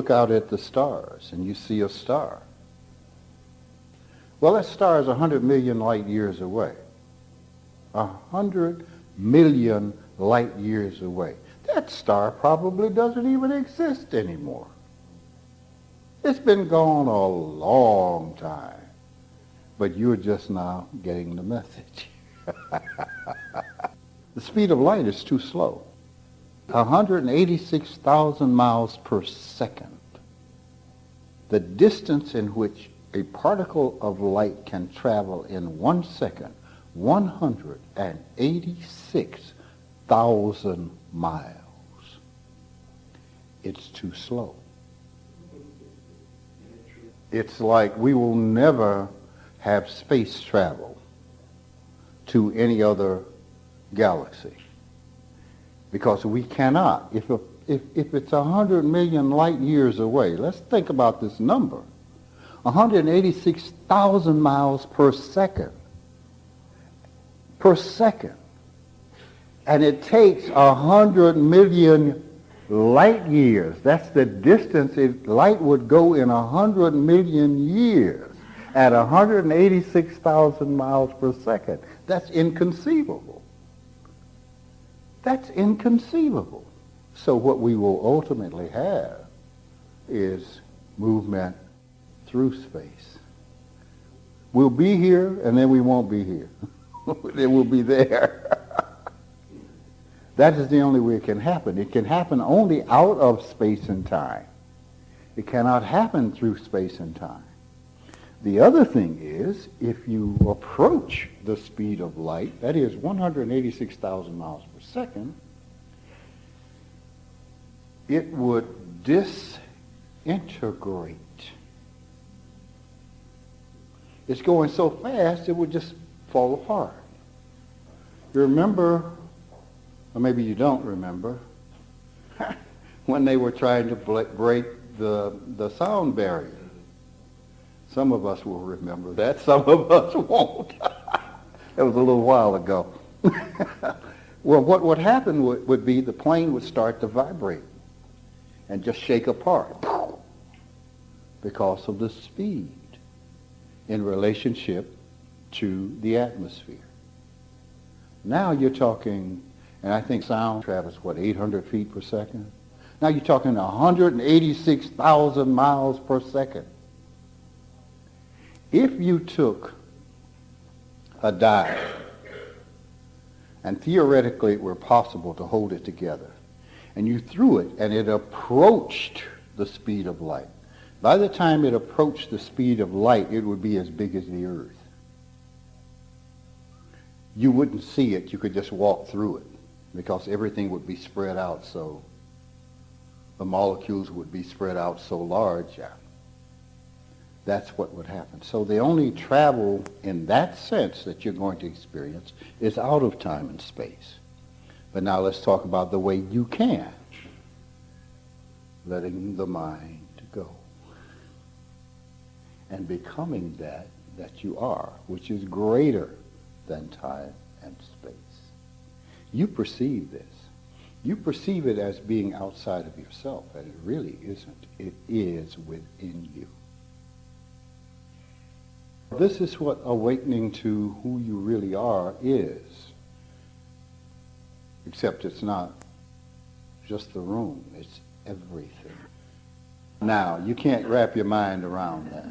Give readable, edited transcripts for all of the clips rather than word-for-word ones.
look out at the stars and you see a star. Well, that star is 100 million light years away. 100 million light years away. That star probably doesn't even exist anymore. It's been gone a long time. But you're just now getting the message. The speed of light is too slow. 186,000 miles per second. The distance in which a particle of light can travel in 1 second, 186,000 miles. It's too slow. It's like we will never have space travel to any other galaxy. Because we cannot. If it's 100 million light years away, let's think about this number. 186,000 miles per second. Per second. And it takes 100 million light years. That's the distance light would go in 100 million years at 186,000 miles per second. That's inconceivable. That's inconceivable. So what we will ultimately have is movement through space. We'll be here and then we won't be here. Then we'll be there. That is the only way it can happen. It can happen only out of space and time. It cannot happen through space and time. The other thing is, if you approach the speed of light, that is 186,000 miles per second, it would disintegrate. It's going so fast, it would just fall apart. You remember, or maybe you don't remember, when they were trying to break the sound barrier. Some of us will remember that. Some of us won't. That was a little while ago. Well, what would happen would be the plane would start to vibrate and just shake apart because of the speed in relationship to the atmosphere. Now you're talking, and I think sound travels, 800 feet per second? Now you're talking 186,000 miles per second. If you took a die, and theoretically it were possible to hold it together, and you threw it and it approached the speed of light, by the time it approached the speed of light, it would be as big as the earth. You wouldn't see it, you could just walk through it, because everything would be spread out, so the molecules would be spread out so large. That's what would happen. So the only travel in that sense that you're going to experience is out of time and space. But now let's talk about the way you can. Letting the mind go. And becoming that you are, which is greater than time and space. You perceive this. You perceive it as being outside of yourself, and it really isn't. It is within you. This is what awakening to who you really are is. Except it's not just the room, it's everything. Now, you can't wrap your mind around that.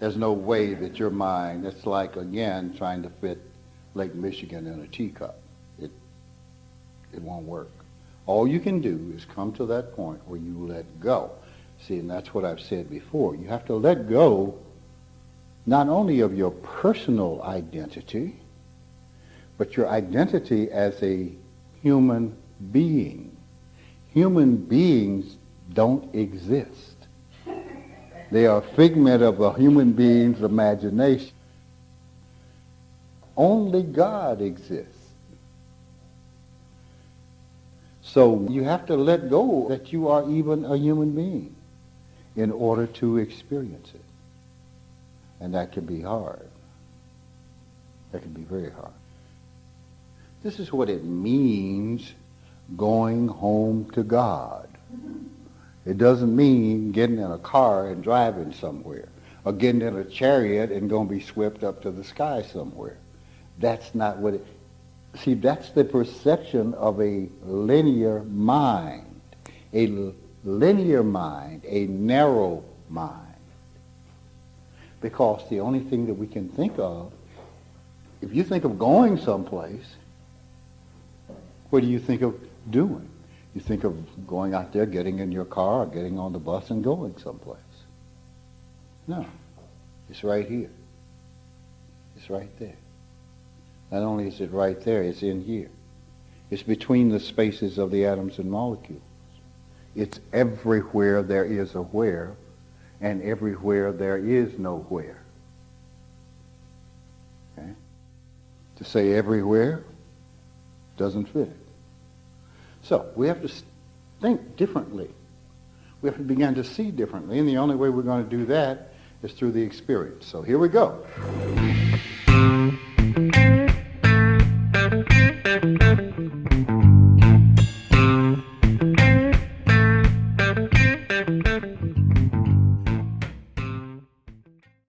There's no way that your mind, it's like, again, trying to fit Lake Michigan in a teacup. It won't work. All you can do is come to that point where you let go. See, and that's what I've said before. You have to let go not only of your personal identity, but your identity as a human being. Human beings don't exist. They are a figment of a human being's imagination. Only God exists. So you have to let go that you are even a human being in order to experience it. And that can be hard. That can be very hard. This is what it means going home to God. It doesn't mean getting in a car and driving somewhere, or getting in a chariot and going to be swept up to the sky somewhere. That's not what it... See, that's the perception of a linear mind. A linear mind, a narrow mind. Because the only thing that we can think of, if you think of going someplace, what do you think of doing? You think of going out there, getting in your car, or getting on the bus and going someplace. No. It's right here. It's right there. Not only is it right there, it's in here. It's between the spaces of the atoms and molecules. It's everywhere there is a where, and everywhere there is no where. Okay? To say everywhere doesn't fit it. So we have to think differently. We have to begin to see differently, and the only way we're going to do that is through the experience. So here we go.